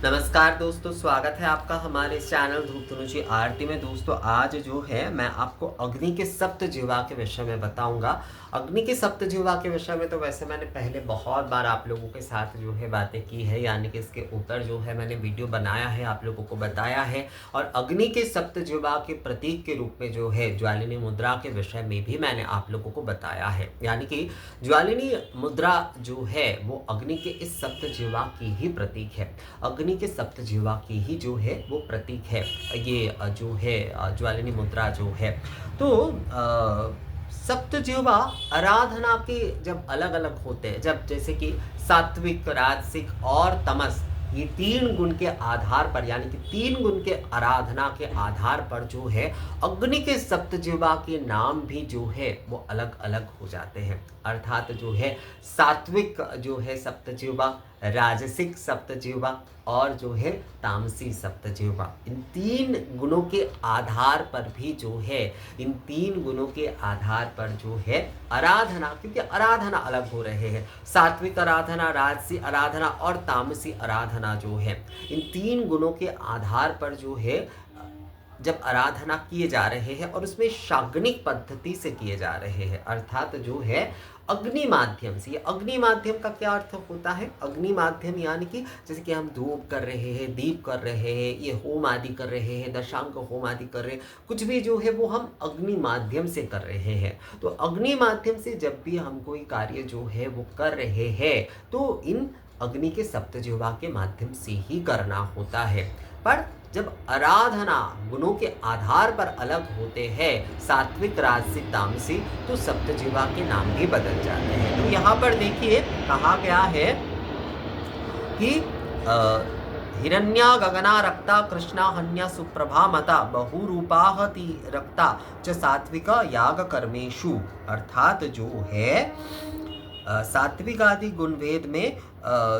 नमस्कार दोस्तों, स्वागत है आपका हमारे इस चैनल धूप तनुजी आरती में। दोस्तों आज जो है मैं आपको अग्नि के सप्तजिह्वा के विषय में बताऊंगा। अग्नि के सप्तजिह्वा के विषय में तो वैसे मैंने पहले बहुत बार आप लोगों के साथ जो है बातें की है, यानी कि इसके ऊपर जो है मैंने वीडियो बनाया है, आप लोगों को बताया है। और अग्नि के सप्तजिह्वा के प्रतीक के रूप में जो है ज्वालिनी मुद्रा के विषय में भी मैंने आप लोगों को बताया है। यानी कि ज्वालिनी मुद्रा जो है वो अग्नि के इस सप्तजिह्वा की ही प्रतीक है, अग्नि के सप्तजिह्वा की ही जो है वो प्रतीक है। ये जो है ज्वालिनी मुद्रा जो है तो सप्तजिह्वा आराधना के जब अलग अलग होते हैं, जब जैसे कि सात्विक, राजसिक और तमस, ये तीन गुण के आधार पर, यानी कि तीन गुण के आराधना के आधार पर जो है अग्नि के सप्तजिह्वा के नाम भी जो है वो अलग अलग हो जाते हैं। अर्थात जो है सात्विक जो है सप्तजिह्वा, राजसिक सप्तजिह्वा और जो है तामसी सप्तजिह्वा, इन तीन गुणों के आधार पर भी जो है, इन तीन गुणों के आधार पर जो है आराधना, क्योंकि आराधना अलग हो रहे हैं, सात्विक आराधना, राजसी आराधना और तामसी आराधना जो है, इन तीन गुणों के आधार पर जो है जब आराधना किए जा रहे हैं और उसमें शाग्निक पद्धति से किए जा रहे हैं, अर्थात जो है अग्नि माध्यम से। ये अग्नि माध्यम का क्या अर्थ होता है? अग्नि माध्यम यानी कि जैसे कि हम धूप कर रहे हैं, दीप कर रहे हैं, ये होम आदि कर रहे हैं, दशांक होम आदि कर रहे हैं, कुछ भी जो है वो हम अग्नि माध्यम से कर रहे हैं। तो अग्नि माध्यम से जब भी हम कोई कार्य जो है वो कर रहे हैं तो इन अग्नि के सप्तजिह्वा के माध्यम से ही करना होता है। पर जब आराधना गुणों के आधार पर अलग होते हैं, सात्विक, राजसिक, तामसी, तो सप्तजिह्वा के नाम भी बदल जाते हैं। तो यहाँ पर देखिए कहा गया है कि हिरण्या गगना रक्ता कृष्णा हन्या सुप्रभा मता बहुरूपाहति रक्ता च सात्विक याग कर्मेषु। अर्थात जो है सात्विक आदि गुणभेद में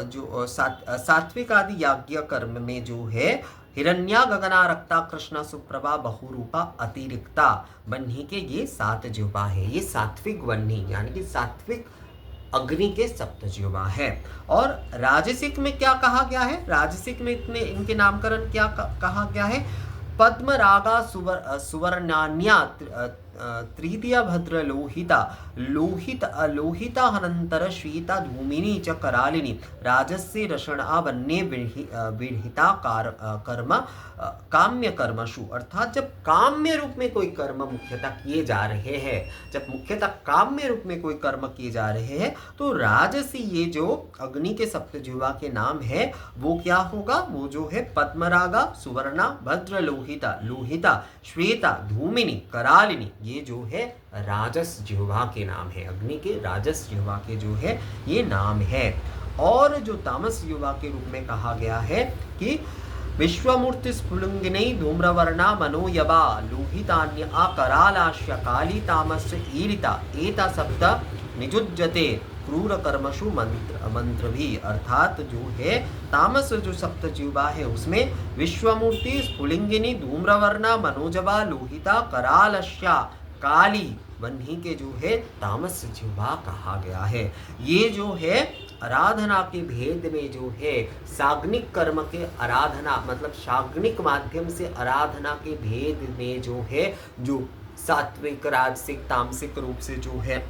जो सात्विक आदि याज्ञ कर्म में जो है हिरण्या गगना रक्ता कृष्णा सुप्रभा बहुरूपा अतिरिक्ता वह्नि के ये सात जिह्वा है। ये सात्विक वह्नि यानी कि सात्विक अग्नि के सप्तजिह्वा है। और राजसिक में क्या कहा गया है? राजसिक में इनके नामकरण क्या कहा गया है? पद्मरागा सुवर्णान्या तृतीय भद्र लोहिता लोहित अलोहिता हनंतर श्वेता धूमिनी च करालिनी राजस्य रषणा वन्ये विहिता कर्म काम्य कर्मशु। अर्थात जब काम्य रूप में कोई कर्म मुख्यतः किए जा रहे हैं, जब मुख्यतः काम्य रूप में कोई कर्म किए जा रहे हैं तो राजसी ये जो अग्नि के सप्तजिह्वा के नाम है वो क्या होगा? वो जो है पद्मरागा सुवर्णा भद्र लोहिता लोहिता श्वेता धूमिनी करालिनी, ये जो है राजस जिह्वा के नाम है। अग्नि के राजस जिह्वा के जो है ये नाम है। और जो तामस जिह्वा के रूप में कहा गया है कि विश्वमूर्ति स्फुलिंगिनी धूम्रवर्णा मनोयवा लोहितान्य करालाश्य काली तामस ईरिता एता शब्द निजुज्यते क्रूर कर्मशु मंत्र भी। अर्थात जो है तामस जो सप्तजिह्वा है उसमें विश्वमूर्ति स्फुलिंगिनी धूम्रवर्णा मनोजवा लोहिता करालश्या काली वह्नि के जो है तामस जिह्वा कहा गया है। ये जो है आराधना के भेद में जो है साग्निक कर्म के आराधना, मतलब साग्निक माध्यम से आराधना के भेद में जो है जो सात्विक, राजसिक, तामसिक रूप से जो है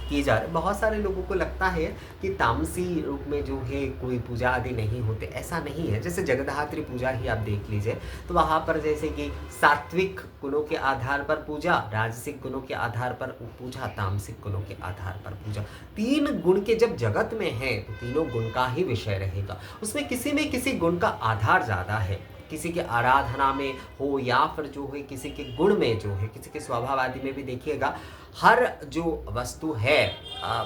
किए जा रहे। बहुत सारे लोगों को लगता है कि तामसी रूप में जो है कोई पूजा आदि नहीं होते, ऐसा नहीं है। जैसे जगद्धात्री पूजा ही आप देख लीजिए तो वहाँ पर जैसे कि सात्विक गुणों के आधार पर पूजा, राजसिक गुणों के आधार पर पूजा, तामसिक गुणों के आधार पर पूजा। तीन गुण के जब जगत में है तो तीनों गुण का ही विषय रहेगा, उसमें किसी गुण का आधार ज़्यादा है, किसी के आराधना में हो या फिर जो है किसी के गुण में जो है, किसी के स्वभाव आदि में भी देखिएगा हर जो वस्तु है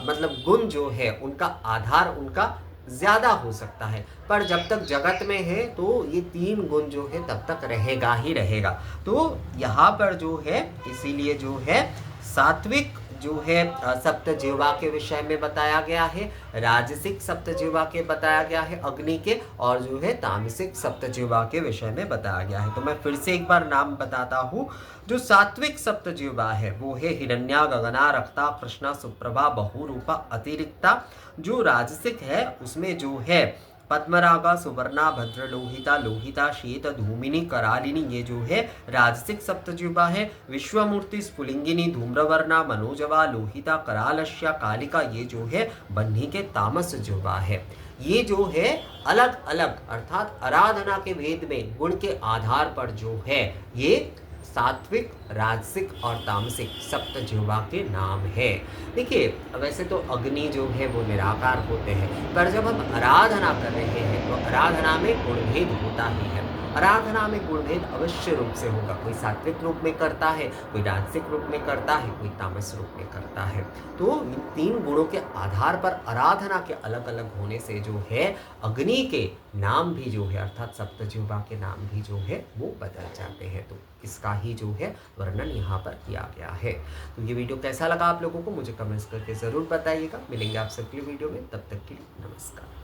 मतलब गुण जो है उनका आधार उनका ज्यादा हो सकता है, पर जब तक जगत में है तो ये तीन गुण जो है तब तक रहेगा ही रहेगा। तो यहाँ पर जो है इसीलिए जो है सात्विक जो है सप्तजिह्वा के विषय में बताया गया है, राजसिक सप्तजिह्वा के बताया गया है अग्नि के, और जो है तामसिक सप्तजिह्वा के विषय में बताया गया है। तो मैं फिर से एक बार नाम बताता हूँ। जो सात्विक सप्तजिह्वा है वो है हिरण्या गगना रक्ता कृष्णा सुप्रभा बहुरूपा अतिरिक्ता। जो राजसिक है उसमें जो है पद्मरागा, सुवर्णा, भद्र, लोहिता, लोहिता, श्वेत, धूमिनी, करालिनी, ये जो है राजसिक सप्तजिह्वा है। विश्वमूर्ति, स्फुलिंगिनी, धूम्रवर्णा, मनोजवा, लोहिता, करालस्या, कालिका, ये जो है बन्ही के तामस जिह्वा है। ये जो है अलग अलग अर्थात आराधना के भेद में गुण के आधार पर जो है ये सात्विक, राजसिक और तामसिक सप्त जिह्वा के नाम है। देखिए वैसे तो अग्नि जो है वो निराकार होते हैं, पर जब हम आराधना कर रहे हैं तो आराधना में गुणभेद होता ही है। आराधना में गुणभेद अवश्य रूप से होगा, कोई सात्विक रूप में करता है, कोई राजसिक रूप में करता है, कोई तामस रूप में करता है। तो इन तीन गुणों के आधार पर आराधना के अलग अलग होने से जो है अग्नि के नाम भी जो है अर्थात सप्तजिह्वा के नाम भी जो है वो बदल जाते हैं। तो इसका ही जो है वर्णन यहाँ पर किया गया है। तो ये वीडियो कैसा लगा आप लोगों को मुझे कमेंट्स करके ज़रूर बताइएगा। मिलेंगे आप सबके वीडियो में, तब तक के लिए नमस्कार।